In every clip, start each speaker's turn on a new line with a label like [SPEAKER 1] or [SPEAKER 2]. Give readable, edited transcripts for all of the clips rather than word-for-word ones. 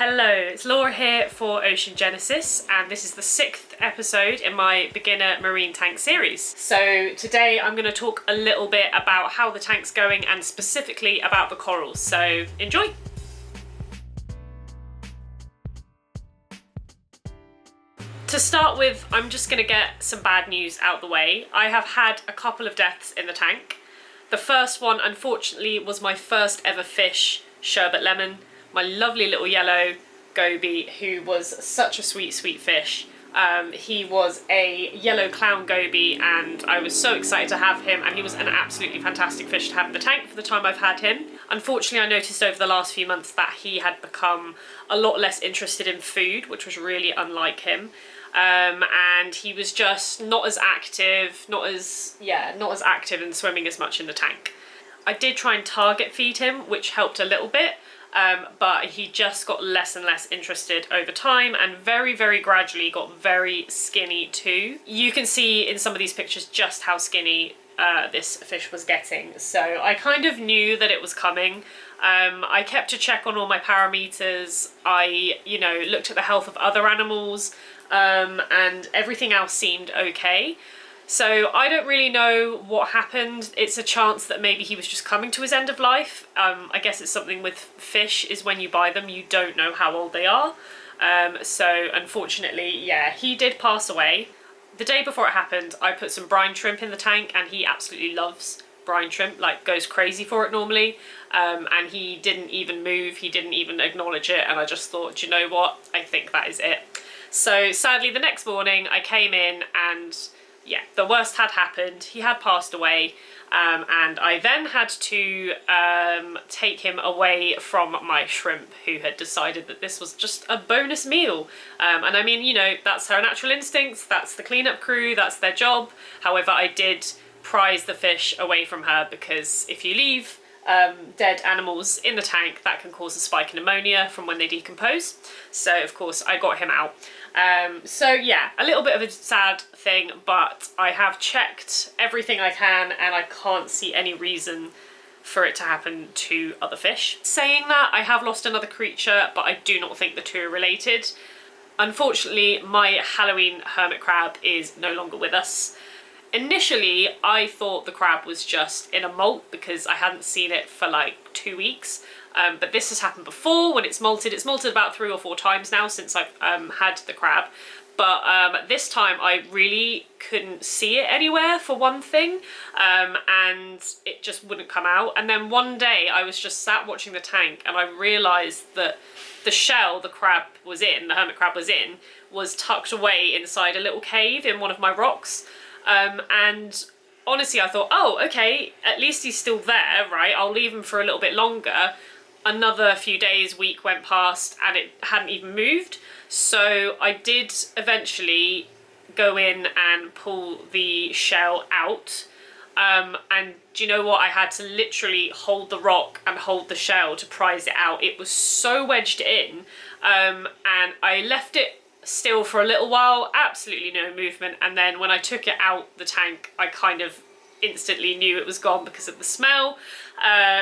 [SPEAKER 1] Hello, it's Laura here for Ocean Genesis, and this is the 6th episode in my beginner marine tank series. So today I'm going to talk a little bit about how the tank's going and specifically about the corals, so enjoy! To start with, I'm just going to get some bad news out the way. I have had a couple of deaths in the tank. The first one, unfortunately, was my first ever fish, sherbet lemon. My lovely little yellow goby, who was such a sweet, sweet fish. He was a yellow clown goby and I was so excited to have him, and he was an absolutely fantastic fish to have in the tank for the time I've had him. Unfortunately, I noticed over the last few months that he had become a lot less interested in food, which was really unlike him. And he was just not as active, not as active and swimming as much in the tank. I did try and target feed him, which helped a little bit. But he just got less and less interested over time and very, very gradually got very skinny too. You can see in some of these pictures just how skinny this fish was getting. So I kind of knew that it was coming. I kept a check on all my parameters. I, looked at the health of other animals and everything else seemed okay. So I don't really know what happened. It's a chance that maybe he was just coming to his end of life. I guess it's something with fish is when you buy them, you don't know how old they are. So unfortunately, yeah, he did pass away. The day before it happened, I put some brine shrimp in the tank and he absolutely loves brine shrimp, like goes crazy for it normally. And he didn't even move, he didn't even acknowledge it. And I just thought, do you know what? I think that is it. So sadly, the next morning I came in and yeah, the worst had happened. He had passed away, and I then had to take him away from my shrimp, who had decided that this was just a bonus meal. And I mean, that's her natural instincts, that's the cleanup crew, that's their job. However, I did prize the fish away from her because if you leave dead animals in the tank, that can cause a spike in ammonia from when they decompose. So of course I got him out. So yeah, a little bit of a sad thing, but I have checked everything I can and I can't see any reason for it to happen to other fish. Saying that, I have lost another creature, but I do not think the two are related. Unfortunately, my Halloween hermit crab is no longer with us. Initially, I thought the crab was just in a molt because I hadn't seen it for like 2 weeks. But this has happened before when it's molted. It's molted about 3 or 4 times now since I've had the crab. But this time I really couldn't see it anywhere for one thing, and it just wouldn't come out. And then one day I was just sat watching the tank and I realised that the shell the crab was in, the hermit crab was in, was tucked away inside a little cave in one of my rocks. And honestly I thought, oh, okay, at least he's still there, right? I'll leave him for a little bit longer. Another few days, week went past and it hadn't even moved. So I did eventually go in and pull the shell out. And do you know what? I had to literally hold the rock and hold the shell to prise it out. It was so wedged in. And I left it still for a little while, absolutely no movement. And then when I took it out the tank, I kind of instantly knew it was gone because of the smell,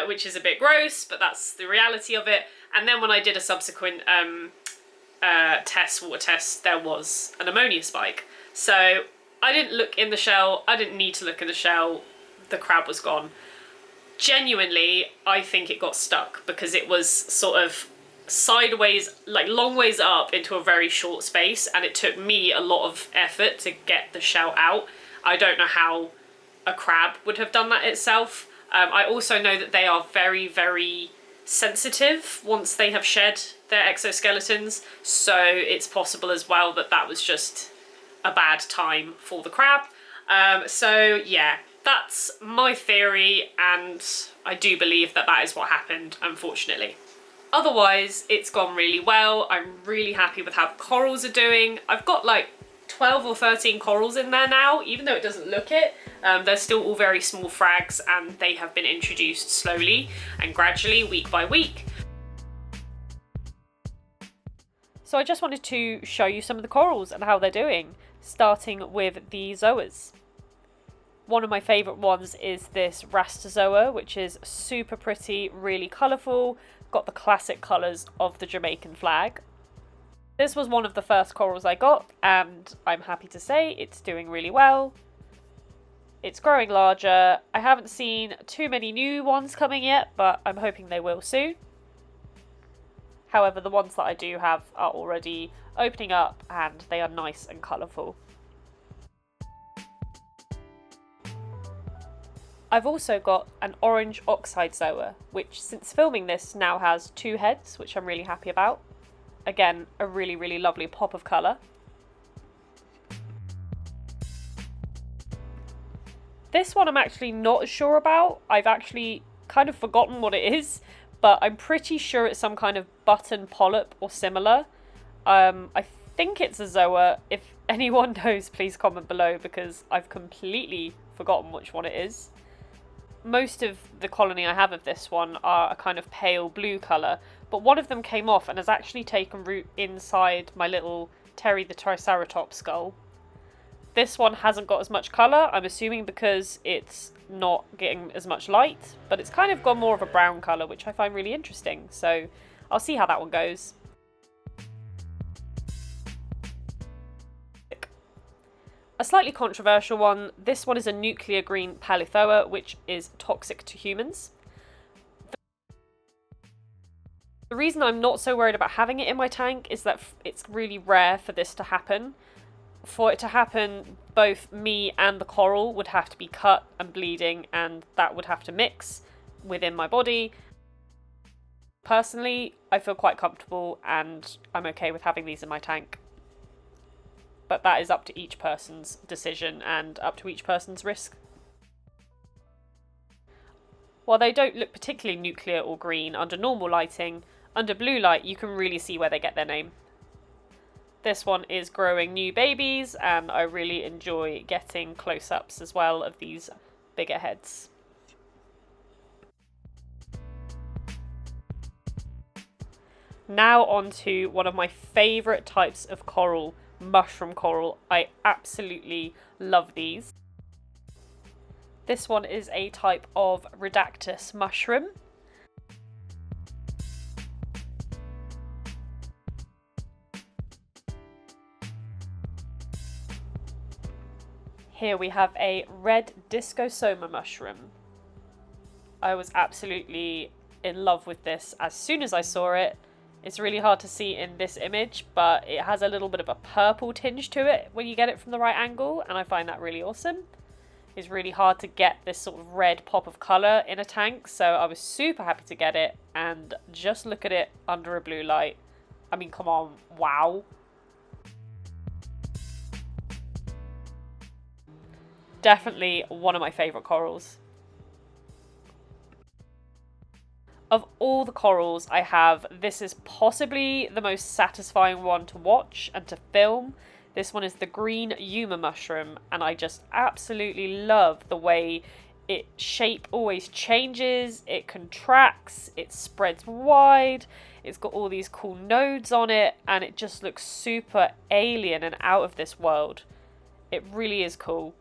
[SPEAKER 1] which is a bit gross, but that's the reality of it. And then when I did a subsequent water test, there was an ammonia spike. So I didn't look in the shell, I didn't need to look in the shell, the crab was gone. Genuinely, I think it got stuck because it was sort of sideways, like long ways up into a very short space, and it took me a lot of effort to get the shell out. I don't know how a crab would have done that itself. I also know that they are very, very sensitive once they have shed their exoskeletons, so it's possible as well that that was just a bad time for the crab. So yeah, that's my theory, and I do believe that that is what happened, unfortunately. Otherwise, it's gone really well. I'm really happy with how the corals are doing. I've got like 12 or 13 corals in there now, even though it doesn't look it. They're still all very small frags and they have been introduced slowly and gradually, week by week. So I just wanted to show you some of the corals and how they're doing, starting with the zoas. One of my favourite ones is this rastazoa, which is super pretty, really colourful, got the classic colours of the Jamaican flag. This was one of the first corals I got, and I'm happy to say it's doing really well. It's growing larger. I haven't seen too many new ones coming yet, but I'm hoping they will soon. However, the ones that I do have are already opening up and they are nice and colourful. I've also got an orange oxide zoa, which since filming this now has 2 heads, which I'm really happy about. Again, a really, really lovely pop of colour. This one I'm actually not sure about. I've actually kind of forgotten what it is, but I'm pretty sure it's some kind of button polyp or similar. I think it's a zoa. If anyone knows, please comment below, because I've completely forgotten which one it is. Most of the colony I have of this one are a kind of pale blue colour, but one of them came off and has actually taken root inside my little Terry the Triceratops skull. This one hasn't got as much colour, I'm assuming because it's not getting as much light, but it's kind of got more of a brown colour, which I find really interesting, so I'll see how that one goes. A slightly controversial one, this one is a nuclear green palithoa, which is toxic to humans. The reason I'm not so worried about having it in my tank is that it's really rare for this to happen. For it to happen, both me and the coral would have to be cut and bleeding, and that would have to mix within my body. Personally, I feel quite comfortable and I'm okay with having these in my tank. But that is up to each person's decision and up to each person's risk. While they don't look particularly nuclear or green under normal lighting, under blue light you can really see where they get their name. This one is growing new babies, and I really enjoy getting close-ups as well of these bigger heads. Now on to one of my favourite types of coral, mushroom coral. I absolutely love these. This one is a type of Redactus mushroom. Here we have a red discosoma mushroom. I was absolutely in love with this as soon as I saw it. It's really hard to see in this image, but it has a little bit of a purple tinge to it when you get it from the right angle, and I find that really awesome. It's really hard to get this sort of red pop of colour in a tank, so I was super happy to get it, and just look at it under a blue light. I mean, come on, wow. Definitely one of my favourite corals. Of all the corals I have, this is possibly the most satisfying one to watch and to film. This one is the green Yuma mushroom, and I just absolutely love the way its shape always changes, it contracts, it spreads wide, it's got all these cool nodes on it, and it just looks super alien and out of this world. It really is cool.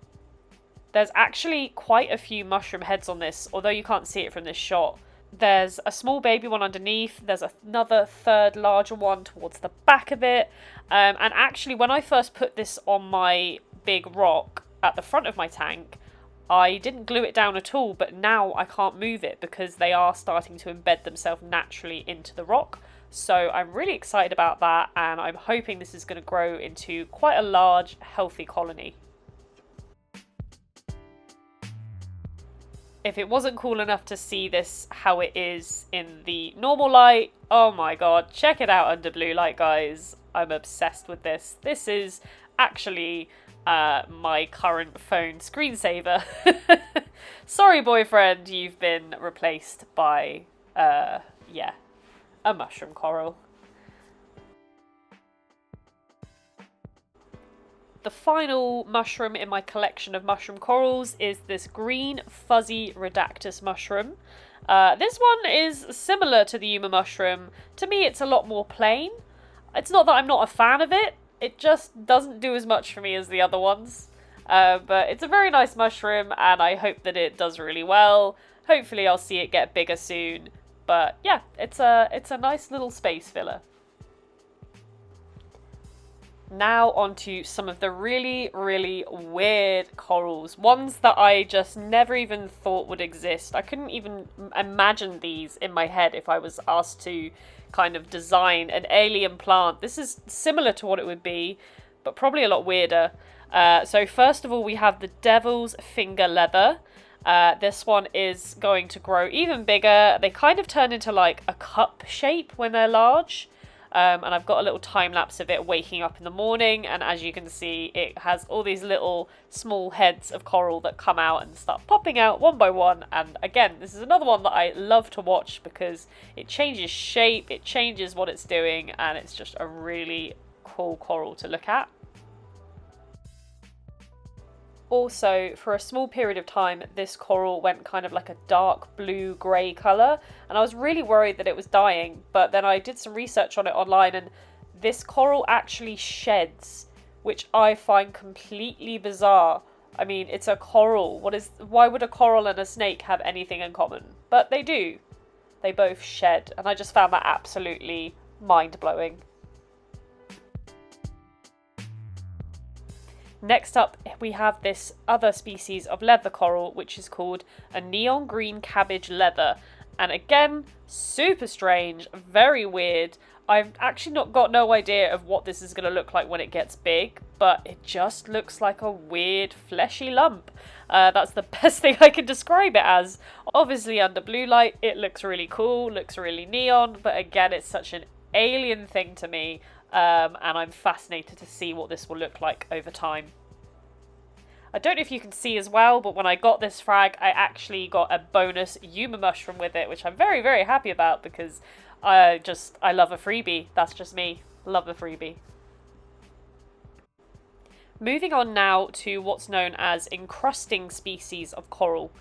[SPEAKER 1] There's actually quite a few mushroom heads on this, although you can't see it from this shot. There's a small baby one underneath, there's another third larger one towards the back of it, and actually when I first put this on my big rock at the front of my tank, I didn't glue it down at all, but now I can't move it because they are starting to embed themselves naturally into the rock. So I'm really excited about that, and I'm hoping this is going to grow into quite a large, healthy colony. If it wasn't cool enough to see this how it is in the normal light, oh my god, check it out under blue light, guys. I'm obsessed with this. This is actually my current phone screensaver. Sorry, boyfriend, you've been replaced by, a mushroom coral. The final mushroom in my collection of mushroom corals is this green fuzzy Redactus mushroom. This one is similar to the Yuma mushroom. To me, it's a lot more plain. It's not that I'm not a fan of it, it just doesn't do as much for me as the other ones. But it's a very nice mushroom, and I hope that it does really well. Hopefully I'll see it get bigger soon. But yeah, it's a nice little space filler. Now onto some of the really, really weird corals. Ones that I just never even thought would exist. I couldn't even imagine these in my head if I was asked to kind of design an alien plant. This is similar to what it would be, but probably a lot weirder. So first of all, we have the devil's finger leather. This one is going to grow even bigger. They kind of turn into like a cup shape when they're large. And I've got a little time lapse of it waking up in the morning, and as you can see, it has all these little small heads of coral that come out and start popping out one by one. And again, this is another one that I love to watch because it changes shape, it changes what it's doing, and it's just a really cool coral to look at. Also, for a small period of time, this coral went kind of like a dark blue-grey colour, and I was really worried that it was dying, but then I did some research on it online, and this coral actually sheds, which I find completely bizarre. I mean, it's a coral. Why would a coral and a snake have anything in common? But they do. They both shed, and I just found that absolutely mind-blowing. Next up, we have this other species of leather coral, which is called a neon green cabbage leather. And again, super strange, very weird. I've actually got no idea of what this is going to look like when it gets big, but it just looks like a weird fleshy lump. That's the best thing I can describe it as. Obviously, under blue light, it looks really cool, looks really neon, but again, it's such an alien thing to me. And I'm fascinated to see what this will look like over time. I don't know if you can see as well, but when I got this frag, I actually got a bonus Yuma mushroom with it, which I'm very, very happy about because I love a freebie. That's just me. Love a freebie. Moving on now to what's known as encrusting species of coral.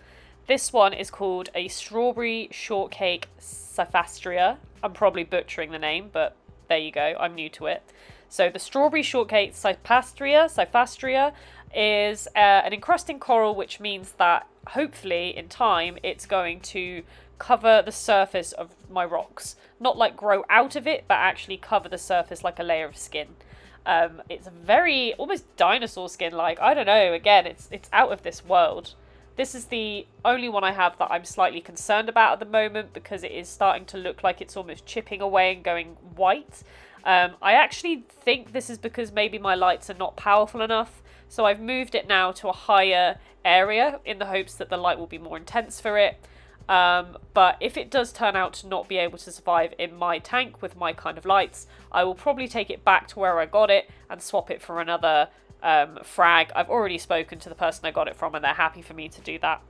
[SPEAKER 1] This one is called a strawberry shortcake cyphastria. I'm probably butchering the name, but there you go, I'm new to it. So the strawberry shortcake cyphastria is an encrusting coral, which means that hopefully in time it's going to cover the surface of my rocks. Not like grow out of it, but actually cover the surface like a layer of skin. It's very, almost dinosaur skin-like. I don't know, again, it's out of this world. This is the only one I have that I'm slightly concerned about at the moment because it is starting to look like it's almost chipping away and going white. I actually think this is because maybe my lights are not powerful enough, so I've moved it now to a higher area in the hopes that the light will be more intense for it. But if it does turn out to not be able to survive in my tank with my kind of lights, I will probably take it back to where I got it and swap it for another frag. I've already spoken to the person I got it from and they're happy for me to do that.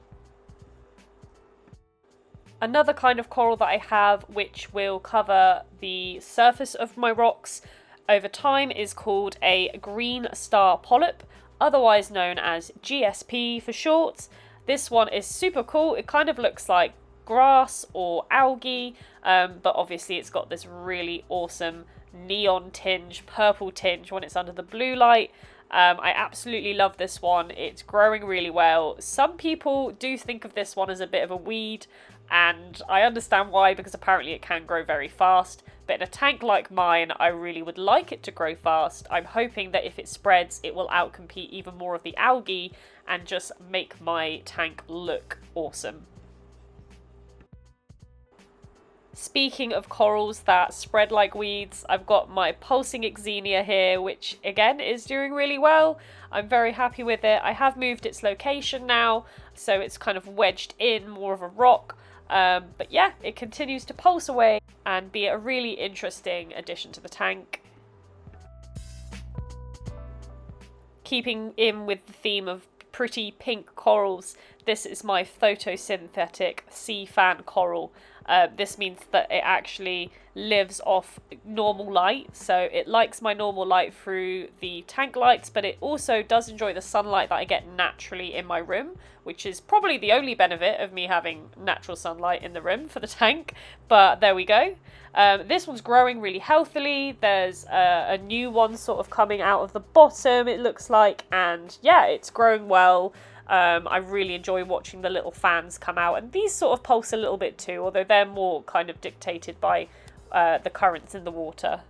[SPEAKER 1] Another kind of coral that I have, which will cover the surface of my rocks over time, is called a green star polyp, otherwise known as GSP for short. This one is super cool. It kind of looks like grass or algae, but obviously it's got this really awesome neon tinge, purple tinge when it's under the blue light. I absolutely love this one. It's growing really well. Some people do think of this one as a bit of a weed, and I understand why, because apparently it can grow very fast. But in a tank like mine, I really would like it to grow fast. I'm hoping that if it spreads, it will outcompete even more of the algae and just make my tank look awesome. Speaking of corals that spread like weeds, I've got my pulsing Xenia here, which again is doing really well. I'm very happy with it. I have moved its location now, so it's kind of wedged in more of a rock. But yeah, it continues to pulse away and be a really interesting addition to the tank. Keeping in with the theme of pretty pink corals, this is my photosynthetic sea fan coral. This means that it actually lives off normal light, so it likes my normal light through the tank lights, but it also does enjoy the sunlight that I get naturally in my room, which is probably the only benefit of me having natural sunlight in the room for the tank, but there we go. This one's growing really healthily. There's a new one sort of coming out of the bottom, it looks like, and yeah, it's growing well. I really enjoy watching the little fans come out, and these sort of pulse a little bit too, although they're more kind of dictated by the currents in the water.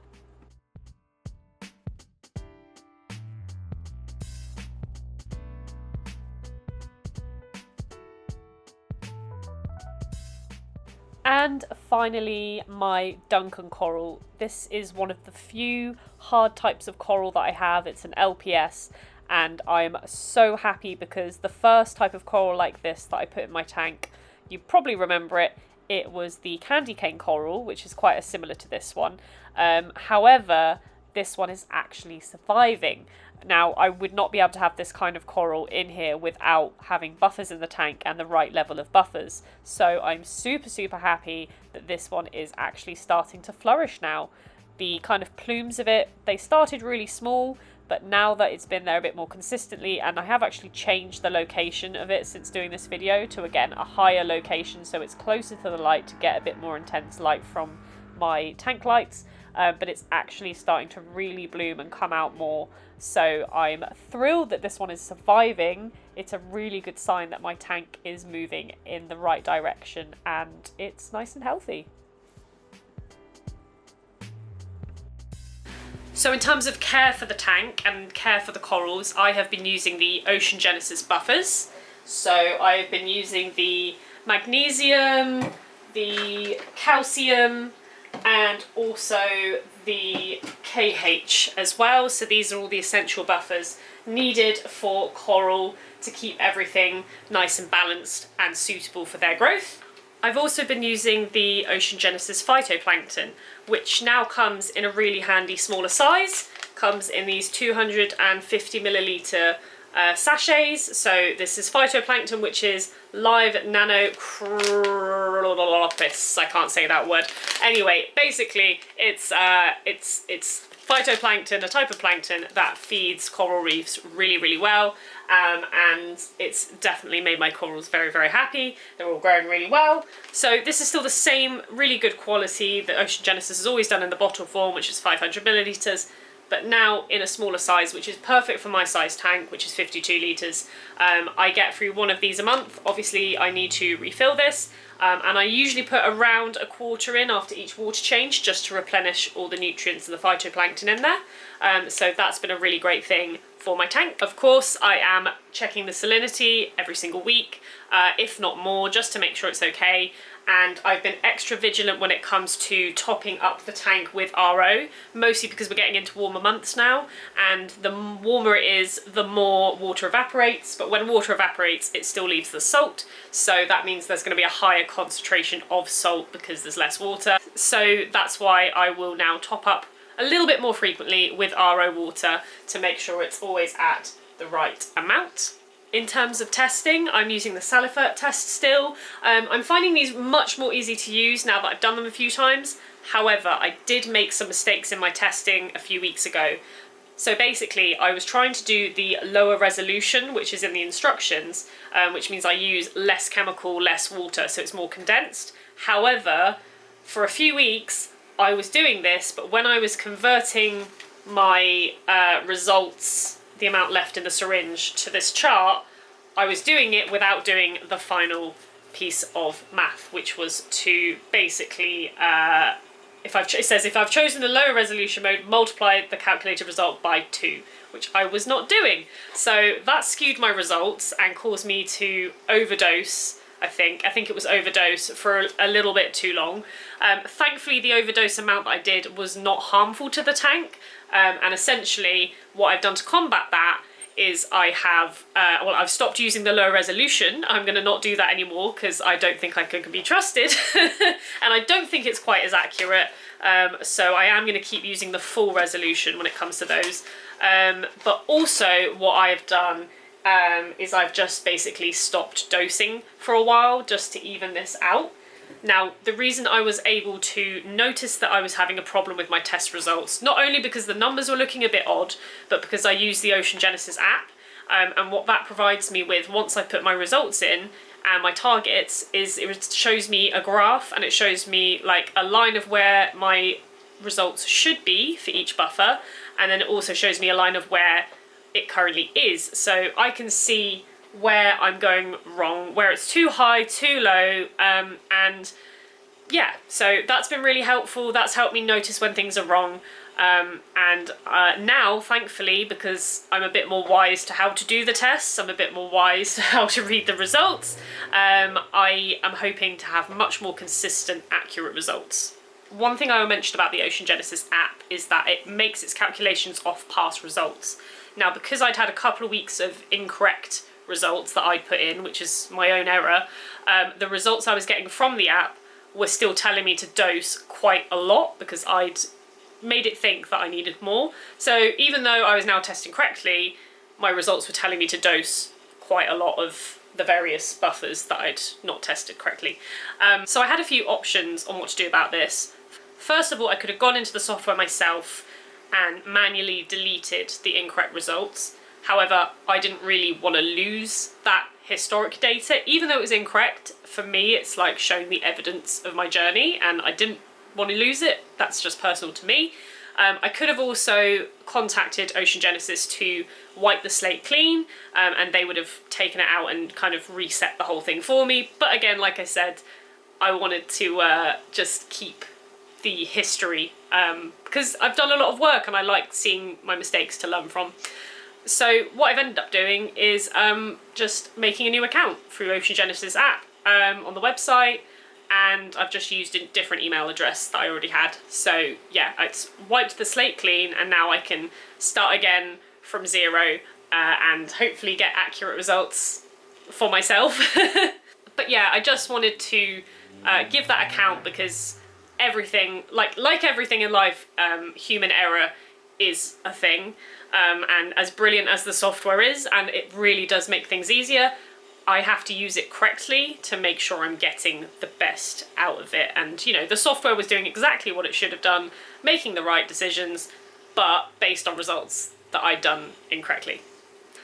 [SPEAKER 1] And finally, my Duncan coral. This is one of the few hard types of coral that I have. It's an LPS, and I'm so happy because the first type of coral like this that I put in my tank, you probably remember it, it was the candy cane coral, which is quite similar to this one. However, this one is actually surviving. Now, I would not be able to have this kind of coral in here without having buffers in the tank and the right level of buffers. So I'm super, super happy that this one is actually starting to flourish now. The kind of plumes of it, they started really small, but now that it's been there a bit more consistently, and I have actually changed the location of it since doing this video to, again, a higher location so it's closer to the light to get a bit more intense light from my tank lights. But it's actually starting to really bloom and come out more. So I'm thrilled that this one is surviving. It's a really good sign that my tank is moving in the right direction and it's nice and healthy. So in terms of care for the tank and care for the corals, I have been using the Ocean Genesis buffers. So I've been using the magnesium, the calcium, and also the KH as well. So these are all the essential buffers needed for coral to keep everything nice and balanced and suitable for their growth. I've also been using the Ocean Genesis Phytoplankton, which now comes in a really handy smaller size. Comes in these 250 milliliter sachets. So this is Phytoplankton, which is live nano I can't say that word. Anyway, basically it's phytoplankton, a type of plankton that feeds coral reefs really, really well. And it's definitely made my corals very, very happy. They're all growing really well. So this is still the same really good quality that Ocean Genesis has always done in the bottle form, which is 500 milliliters. But now in a smaller size, which is perfect for my size tank, which is 52 litres. I get through one of these a month. Obviously, I need to refill this, and I usually put around a quarter in after each water change just to replenish all the nutrients and the phytoplankton in there. So that's been a really great thing for my tank. Of course, I am checking the salinity every single week, if not more, just to make sure it's okay. And I've been extra vigilant when it comes to topping up the tank with RO, mostly because we're getting into warmer months now, and the warmer it is, the more water evaporates, but when water evaporates, it still leaves the salt, so that means there's going to be a higher concentration of salt because there's less water. So that's why I will now top up a little bit more frequently with RO water to make sure it's always at the right amount. In terms of testing, I'm using the Salifert test still. I'm finding these much more easy to use now that I've done them a few times. However, I did make some mistakes in my testing a few weeks ago. So basically, I was trying to do the lower resolution, which is in the instructions, which means I use less chemical, less water, so it's more condensed. However, for a few weeks, I was doing this, but when I was converting my results, the amount left in the syringe, to this chart, I was doing it without doing the final piece of math, which was to basically, it says if I've chosen the lower resolution mode, multiply the calculated result by 2, which I was not doing. So that skewed my results and caused me to overdose. I think it was overdose for a little bit too long. Thankfully, the overdose amount that I did was not harmful to the tank. And essentially, what I've done to combat that is I have, I've stopped using the low resolution. I'm going to not do that anymore because I don't think I can be trusted. And I don't think it's quite as accurate. So I am going to keep using the full resolution when it comes to those. But also what I've done is I've just basically stopped dosing for a while just to even this out. Now, the reason I was able to notice that I was having a problem with my test results, not only because the numbers were looking a bit odd, but because I use the Ocean Genesis app, and what that provides me with once I put my results in and my targets is it shows me a graph, and it shows me like a line of where my results should be for each buffer, and then it also shows me a line of where it currently is. So I can see where I'm going wrong, where it's too high, too low, and yeah, so that's been really helpful. That's helped me notice when things are wrong. And now, thankfully, because I'm a bit more wise to how to do the tests, I'm a bit more wise to how to read the results, I am hoping to have much more consistent, accurate results. One thing I mentioned about the Ocean Genesis app is that it makes its calculations off past results. Now, because I'd had a couple of weeks of incorrect results that I'd put in, which is my own error, the results I was getting from the app were still telling me to dose quite a lot because I'd made it think that I needed more. So even though I was now testing correctly, my results were telling me to dose quite a lot of the various buffers that I'd not tested correctly. So I had a few options on what to do about this. First of all, I could have gone into the software myself and manually deleted the incorrect results. However, I didn't really want to lose that historic data. Even though it was incorrect, for me it's like showing the evidence of my journey, and I didn't want to lose it. That's just personal to me. I could have also contacted Ocean Genesis to wipe the slate clean, and they would have taken it out and kind of reset the whole thing for me. But again, like I said, I wanted to just keep the history because I've done a lot of work and I like seeing my mistakes to learn from. So what I've ended up doing is just making a new account through Ocean Genesis app on the website, and I've just used a different email address that I already had. So yeah, it's wiped the slate clean, and now I can start again from zero and hopefully get accurate results for myself. But yeah, I just wanted to give that account because everything, like everything in life, human error is a thing. And as brilliant as the software is, and it really does make things easier, I have to use it correctly to make sure I'm getting the best out of it. And, you know, the software was doing exactly what it should have done, making the right decisions, but based on results that I'd done incorrectly.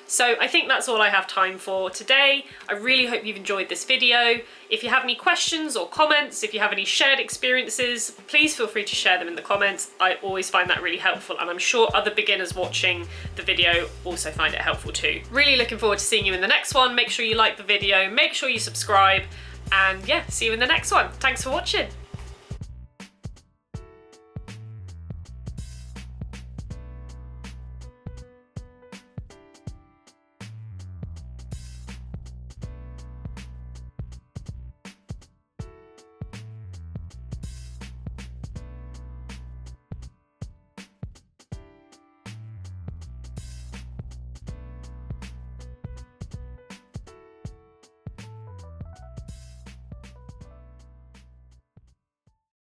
[SPEAKER 1] So I think that's all I have time for today. I really hope you've enjoyed this video. If you have any questions or comments, if you have any shared experiences, please feel free to share them in the comments. I always find that really helpful, and I'm sure other beginners watching the video also find it helpful too. Really looking forward to seeing you in the next one. Make sure you like the video, make sure you subscribe, and yeah, see you in the next one. Thanks for watching.